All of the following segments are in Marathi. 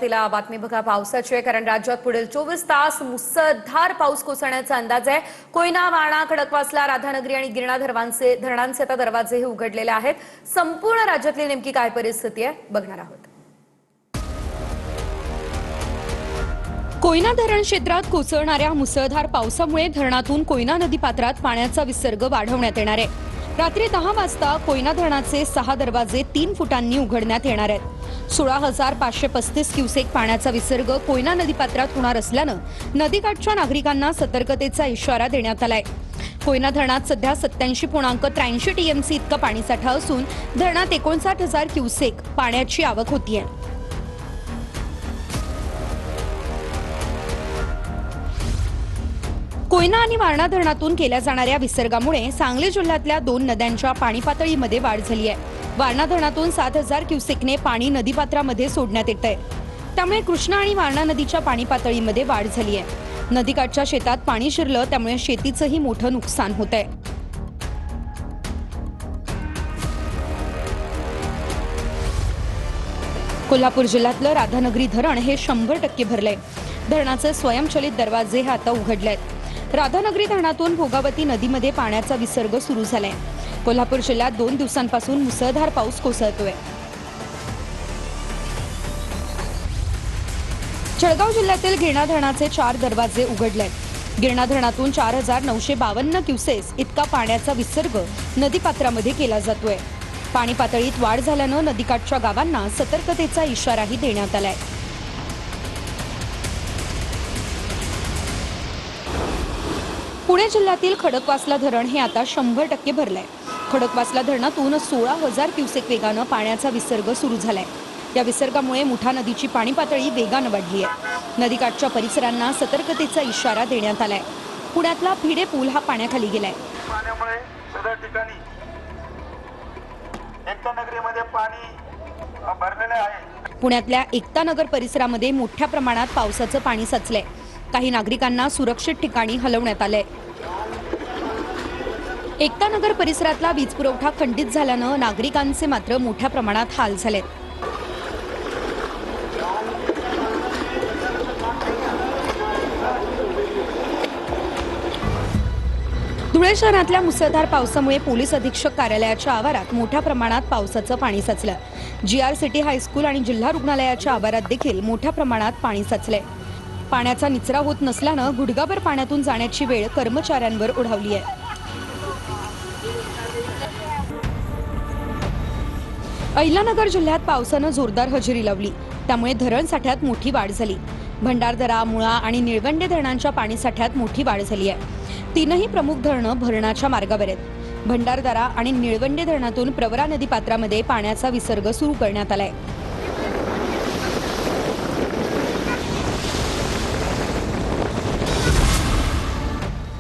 तिला बातमी बघा पावसाची आहे, कारण राज्यात पुढील 24 तास मुसळधार पाऊस कोसळण्याचा अंदाज आहे। कोयना, वारणा, खडकवासला, राधानगरी आणि गिरणा धरणांचे आता दरवाजेही उघडलेले आहेत। संपूर्ण राज्यातली नेमकी काय परिस्थिती आहे बघणार आहोत। कोयना धरण क्षेत्रात कोसळणाऱ्या मुसळधार पावसामुळे धरणातून कोयना नदी पात्रात पाण्याचा विसर्ग वाढवण्यात येणार आहे। रात्री 10 वाजता कोयना धरणाचे 6 दरवाजे 3 फुटांनी उघडण्यात येणार आहेत। 16,535 क्युसेक पाण्याचा विसर्ग कोयना नदीपात्रात होणार असल्यानं नदीकाठच्या नागरिकांना सतर्कतेचा इशारा देण्यात आलाय। कोयना धरणात सध्या 87.83 टीएमसी इतका पाणीसाठा असून धरणात 59,000 क्युसेक पाण्याची आवक होतीये। कोयना आणि वारणा धरणातून केल्या जाणाऱ्या विसर्गामुळे सांगली जिल्ह्यातल्या 2 नद्यांच्या पाणी पातळीमध्ये वाढ झाली आहे। वारणा धरणातून 7,000 क्युसेकने पाणी नदीपात्रामध्ये सोडण्यात येतंय, त्यामुळे कृष्णा आणि वारणा नदीच्या पाणी पातळीमध्ये वाढ झाली आहे। नदीकाठच्या शेतात पाणी शिरलं, त्यामुळे शेतीचंही मोठं नुकसान होतंय। कोल्हापूर जिल्ह्यातलं राधानगरी धरण हे 100% भरलंय। धरणाचे स्वयंचलित दरवाजे हे आता उघडलेत। राधानगरी धरणातून भोगावती नदीमध्ये पाण्याचा विसर्ग सुरू झालाय। कोल्हापूर जिल्ह्यात 2 दिवसांपासून मुसळधार पाऊस कोसळतोय। जळगाव जिल्ह्यातील गिरणा धरणाचे 4 दरवाजे उघडलेत। गिरणा धरणातून 4,952 क्युसेस इतका पाण्याचा विसर्ग नदीपात्रामध्ये केला जातोय। पाणी पातळीत वाढ झाल्यानं नदीकाठच्या गावांना सतर्कतेचा इशाराही देण्यात आलाय। पुणे जिल्ह्यातील खडकवासला धरण हे आता 100% भरलंय। खडकवासला धरणातून 16,000 क्युसेक वेगानं पाण्याचा विसर्ग सुरू झालाय। या विसर्गामुळे मुठा नदीची पाणी पातळी वेगानं वाढली आहे। नदीकाठच्या परिसरांना सतर्कतेचा इशारा देण्यात आलाय। पुण्यातला भिडे पूल हा पाण्याखाली गेलाय। पाण्यामुळे सदर ठिकाणी एकता नगरीमध्ये पाणी भरलेले आहे। पुण्यातल्या एकता नगर परिसरामध्ये मोठ्या प्रमाणात पावसाचं पाणी साचलंय। काही नागरिकांना सुरक्षित ठिकाणी हलवण्यात आलंय। एकता नगर परिसरातला वीज पुरवठा खंडित झाल्यानं नागरिकांचे मात्र मोठ्या प्रमाणात हाल झालेत। धुळे शहरातल्या मुसळधार पावसामुळे पोलीस अधीक्षक कार्यालयाच्या आवारात मोठ्या प्रमाणात पावसाचं पाणी साचलं। जीआर सिटी हायस्कूल आणि जिल्हा रुग्णालयाच्या आवारात देखील मोठ्या प्रमाणात पाणी साचलंय। पाण्याचा निचरा होत नसल्यानं गुडघाभर पाण्यातून जाण्याची वेळ कर्मचाऱ्यांवर ओढावली आहे। अहिल्यानगर जिल्ह्यात पावसानं जोरदार हजेरी लावली, त्यामुळे धरण साठ्यात मोठी वाढ झाली। भंडारदरा, मुळा आणि निळवंडे धरणांच्या पाणीसाठ्यात मोठी वाढ झाली आहे। 3ही प्रमुख धरणं भरण्याच्या मार्गावर आहेत। भंडारदरा आणि निळवंडे धरणातून प्रवरा नदी पात्रामध्ये पाण्याचा विसर्ग सुरू करण्यात आलाय।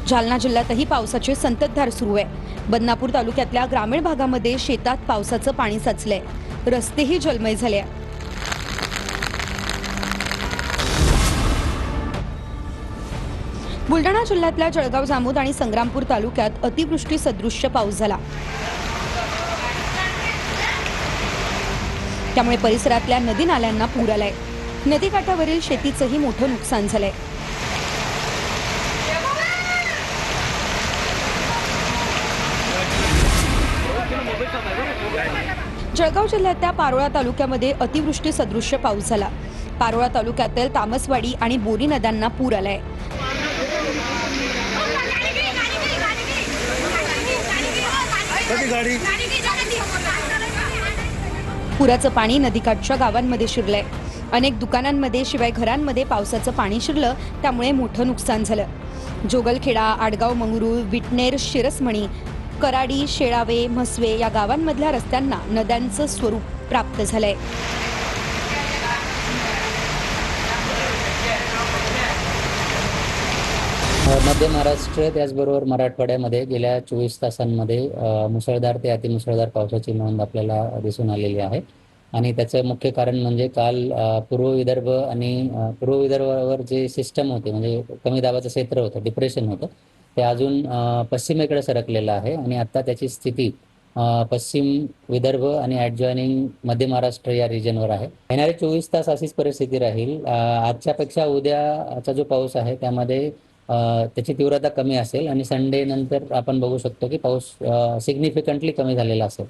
जालना जिल्ह्यातही पावसाची संततधार सुरू आहे। बदनापूर तालुक्यातल्या ग्रामीण भागामध्ये शेतात पावसाचं पाणी साचलंय, रस्तेही जलमय झाले। बुलढाणा जिल्ह्यातल्या जळगाव जामोद आणि संग्रामपूर तालुक्यात अतिवृष्टी सदृश्य पाऊस झाला, त्यामुळे परिसरातल्या नदी नाल्यांना पूर आलाय। नदीकाठावरील शेतीचंही मोठं नुकसान झालंय। जळगाव जिल्ह्यातल्या पारोळा तालुक्यामध्ये अतिवृष्टी सदृश्य पाऊस झाला। पारोळा तालुक्यातील तामसवाडी आणि बोरी नद्यांना पूर आलाय। पुराचं पाणी नदीकाठच्या गावांमध्ये शिरलंय। अनेक दुकानांमध्ये शिवाय घरांमध्ये पावसाचं पाणी शिरलं, त्यामुळे मोठं नुकसान झालं। जोगलखेडा, आडगाव, मंगरूळ, विटनेर, शिरसमणी, कराडी, शेळावे, म्हसवे या गावांमधल्या रस्त्यांना नद्यांचं स्वरूप प्राप्त झालंय। मध्य महाराष्ट्र त्याचबरोबर मराठवाड्यामध्ये गेल्या 24 तासांमध्ये मुसळधार ते अतिमुसळधार पावसाची नोंद आपल्याला दिसून आलेली आहे। आणि त्याचं मुख्य कारण म्हणजे काल पूर्व विदर्भ आणि पूर्व विदर्भावर जे सिस्टम होते, म्हणजे कमी दाबाचं क्षेत्र होतं, डिप्रेशन होतं, ते अजून पश्चिमेकडे सरकलेलं आहे आणि आता त्याची स्थिती पश्चिम विदर्भ आणि ॲडजॉइनिंग मध्य महाराष्ट्र या रिजनवर आहे. येणारे 24 तास अशीच परिस्थिती राहील. आजच्यापेक्षा उद्याचा जो पाऊस आहे त्यामध्ये त्याची तीव्रता कमी असेल आणि संडे नंतर आपण बघू शकतो की पाऊस सिग्निफिकंटली कमी झालेला असेल.